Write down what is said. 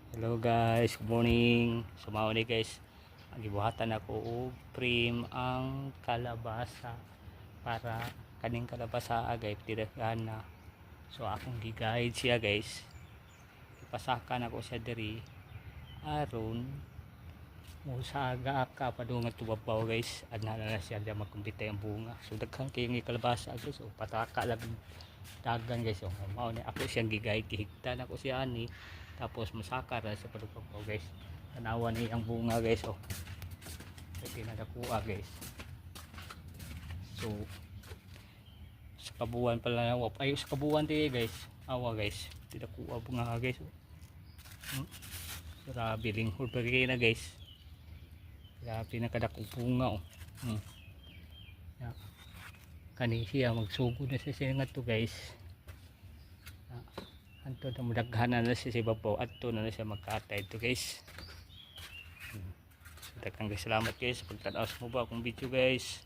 Hello guys, good morning. Sumaw ni guys. Ang gibuhatan ako og prim ang kalabasa para kaning kalabasa agay tiragan na. So akong gi-guide siya guys. Ipasakan ako siya diri aron musaga ka padungan tubabaw guys. Adna na siya diya magkumpita ang bunga. So daghan kay ng kalabasa guys. So pataka lang dagan guys. So mao ni ako siyang gi-guide, gihigtan ako siya ani. Tapos masakar na sa palupaw guys. Tanawan ni ang bunga guys. Oh. Pwede na nakuha guys. So sa kabuuan pala na ay sa kabuuan di guys. Awa guys. Tidak kuha bunga guys. Oh. Grabe linghod pa na guys. Grabe na kadakong bunga oh. Yeah. Kani siya magsugod na sa singat to guys. Anto na mudaghanan na siya sa ibabaw at to na siya magkatay ito guys. So daghang salamat guys pagtanaw mo ba akong video guys.